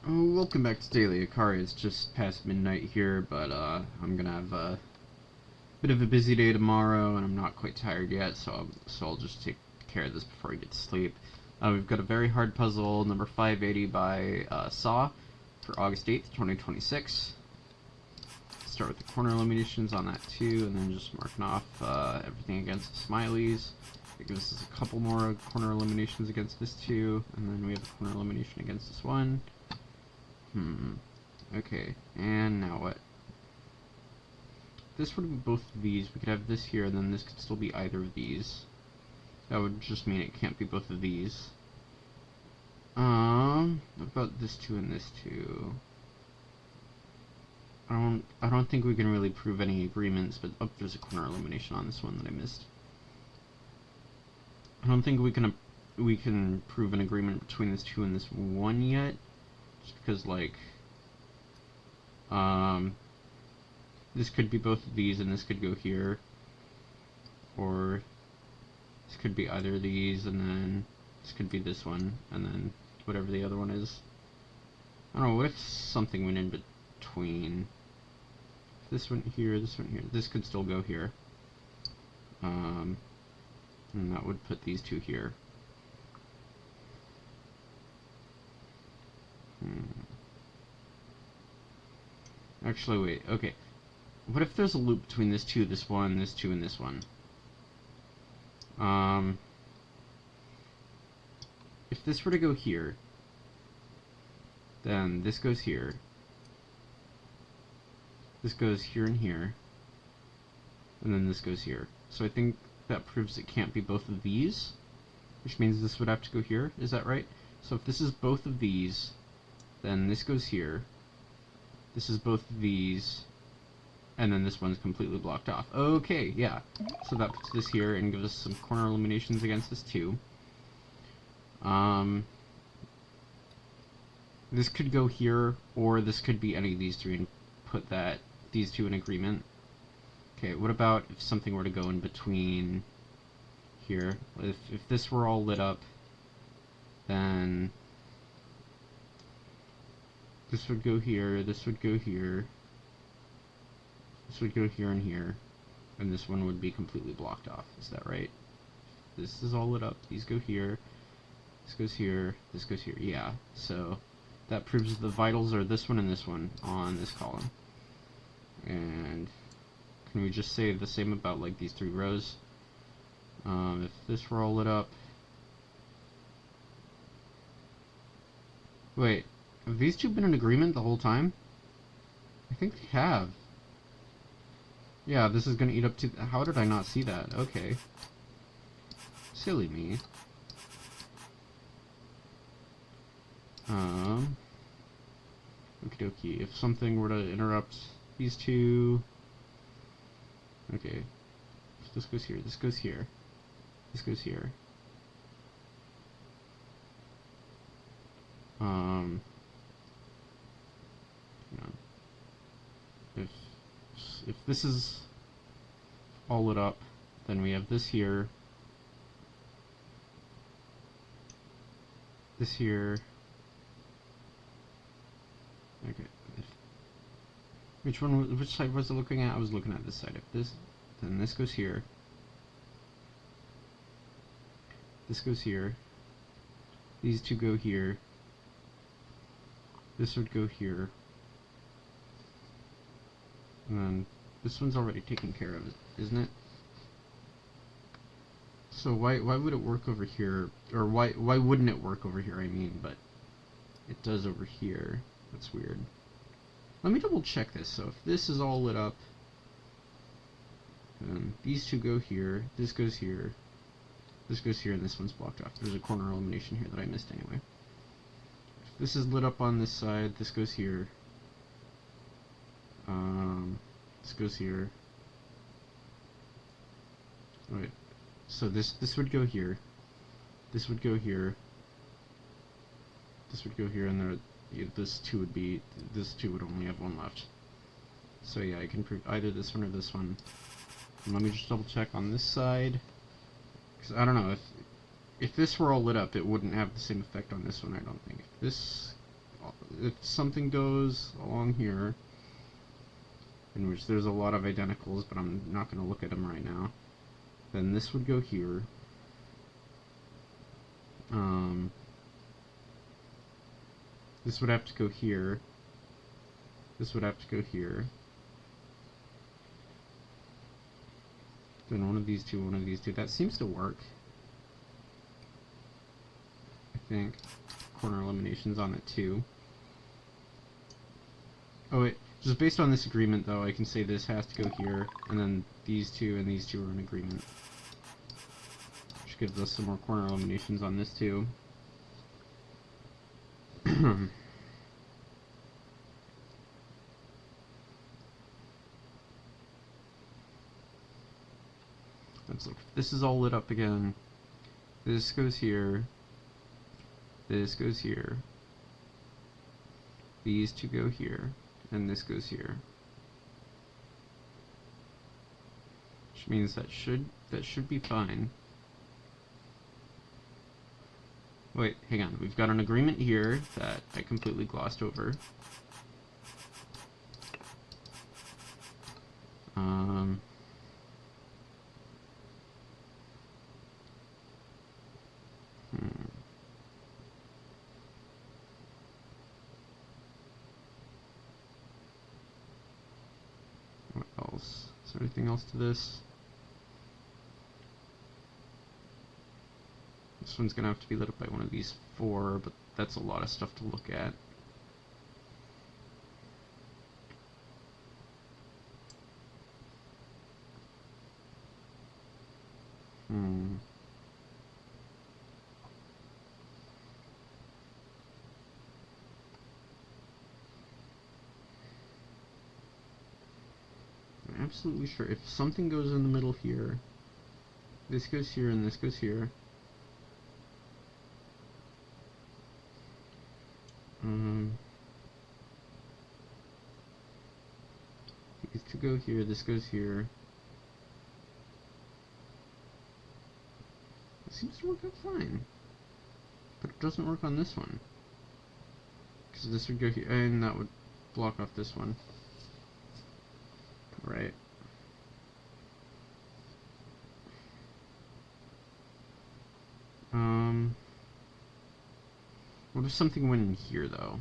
Welcome back to Daily Akari. It's just past midnight here, but I'm gonna have a bit of a busy day tomorrow, and I'm not quite tired yet, so I'll just take care of this before I get to sleep. We've got a very hard puzzle, number 580 by Saw, for August 8th, 2026. Start with the corner eliminations on that too, and then just marking off everything against the smileys. It gives us a couple more corner eliminations against this too, and then we have a corner elimination against this one. Okay, and now what? This would be both of these. We could have this here, and then this could still be either of these. That would just mean it can't be both of these. What about this two and this two? I don't think we can really prove any agreements, but there's a corner elimination on this one that I missed. I don't think we can prove an agreement between this two and this one yet. Just because, like, this could be both of these, and this could go here, or this could be either of these, and then this could be this one, and then whatever the other one is. I don't know, what if something went in between? This went here, this could still go here. And that would put these two here. Actually, wait, okay. What if there's a loop between this two, this one, this two, and this one? If this were to go here, then this goes here. This goes here and here. And then this goes here. So I think that proves it can't be both of these, which means this would have to go here. Is that right? So if this is both of these, then this goes here. This is both of these, and then this one's completely blocked off. Okay, yeah. So that puts this here and gives us some corner eliminations against this too. This could go here, or this could be any of these three and put these two in agreement. Okay, what about if something were to go in between here? If this were all lit up, then this would go here, this would go here, this would go here and here, and this one would be completely blocked off. Is that right? This is all lit up, these go here, this goes here, this goes here. Yeah, so that proves the vitals are this one and this one on this column. And can we just say the same about like these three rows? If this were all lit up... Wait, have these two been in agreement the whole time? I think they have. Yeah, this is gonna eat up to... How did I not see that? Okay. Silly me. Okie dokie. If something were to interrupt these two... Okay. If this goes here, this goes here. This goes here. If this is all lit up, then we have this here, this here. Okay. Which side was I looking at? I was looking at this side. If this, then this goes here. This goes here. These two go here. This would go here. And then this one's already taken care of, isn't it? So why would it work over here? Or why wouldn't it work over here, I mean, but it does over here. That's weird. Let me double check this. So if this is all lit up, then these two go here, this goes here, this goes here, and this one's blocked off. There's a corner elimination here that I missed anyway. If this is lit up on this side, this goes here. This goes here. Right. So this would go here. This would go here. This would go here, and this two would only have one left. So yeah, I can prove either this one or this one. And let me just double check on this side, because I don't know, if this were all lit up, it wouldn't have the same effect on this one, I don't think. If if something goes along here, in which there's a lot of identicals, but I'm not going to look at them right now, then this would go here. This would have to go here. This would have to go here. Then one of these two, one of these two. That seems to work. I think. Corner eliminations on it too. Oh wait, just based on this agreement though, I can say this has to go here, and then these two and these two are in agreement. Which gives us some more corner eliminations on this too. Let's look. This is all lit up again. This goes here. This goes here. These two go here. And this goes here. Which means that should be fine. Wait, hang on. We've got an agreement here that I completely glossed over. What else? Is there anything else to this? This one's gonna have to be lit up by one of these four, but that's a lot of stuff to look at. I'm absolutely sure if something goes in the middle here, this goes here and this goes here. These two go here, this goes here. It seems to work out fine. But it doesn't work on this one. Because this would go here, and that would block off this one. Right. What if something went in here, though?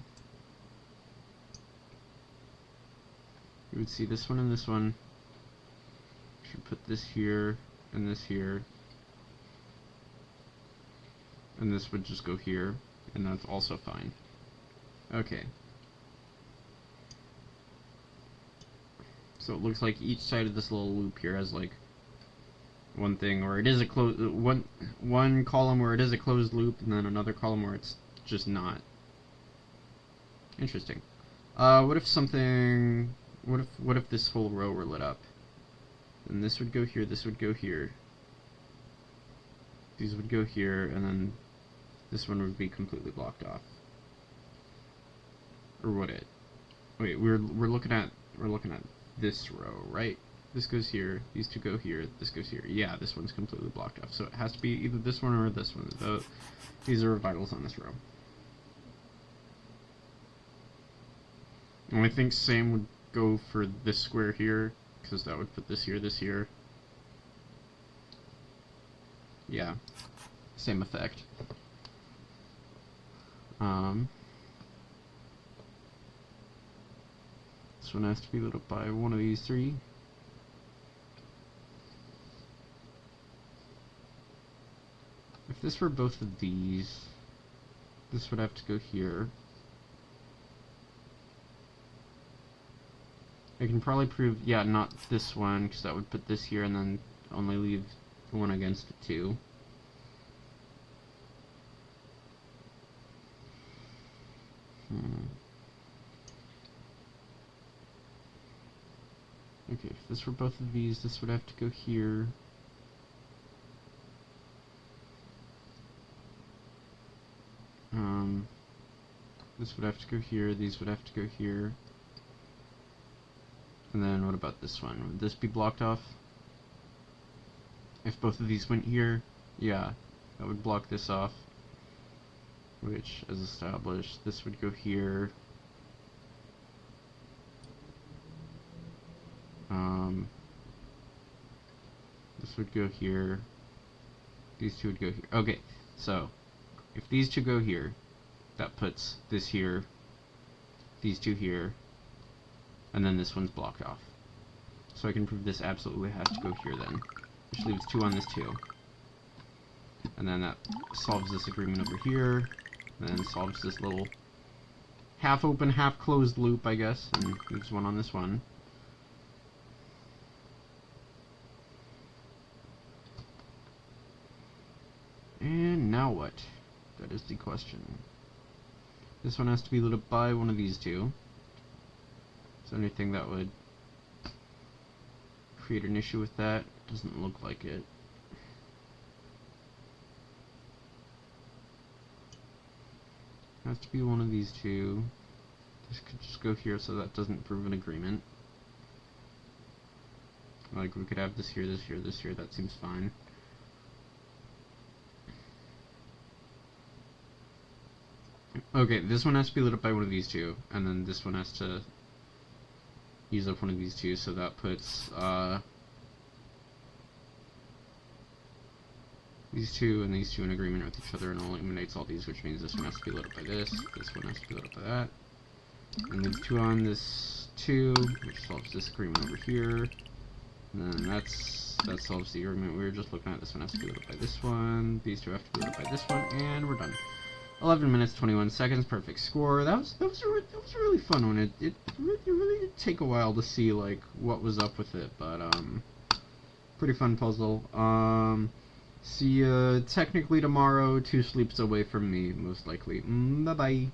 You would see this one and this one. Should put this here and this here. And this would just go here, and that's also fine. Okay. So it looks like each side of this little loop here has like one thing, or it is a one column where it is a closed loop, and then another column where it's just not. Interesting. What if something? What if this whole row were lit up? Then this would go here. This would go here. These would go here, and then this one would be completely blocked off. Or would it? Wait, we're looking at this row, right? This goes here, these two go here, this goes here. Yeah, this one's completely blocked off. So it has to be either this one or this one. These are vitals on this row. And I think same would go for this square here, because that would put this here, this here. Yeah, same effect. This one has to be lit up by one of these three. If this were both of these, this would have to go here. I can probably prove, yeah, not this one, because that would put this here and then only leave one against it too. Okay, if this were both of these, this would have to go here. This would have to go here, these would have to go here. And then what about this one? Would this be blocked off? If both of these went here, yeah, that would block this off. which, as established, this would go here. This would go here. These two would go here. Okay, so if these two go here, that puts this here, these two here, and then this one's blocked off. So I can prove this absolutely has to go here then, which leaves 2 on this 2. And then that solves this agreement over here, and then solves this little half open, half closed loop, I guess, and leaves 1 on this one. And now what? That is the question. This one has to be lit up by one of these two. Is there anything that would create an issue with that? Doesn't look like it. Has to be one of these two. This could just go here so that doesn't prove an agreement. Like, we could have this here, this here, this here, that seems fine. Okay, this one has to be lit up by one of these two, and then this one has to use up one of these two, so that puts these two and these two in agreement with each other and eliminates all these, which means this one has to be lit up by this one has to be lit up by that, and leaves 2 on this 2, which solves this agreement over here, and then that solves the agreement we were just looking at. This one has to be lit up by this one, these two have to be lit up by this one, and we're done. 11 minutes, 21 seconds, perfect score. That was a really fun one. It really did take a while to see, like, what was up with it, but, pretty fun puzzle. See ya technically tomorrow, 2 sleeps away from me, most likely. Bye-bye.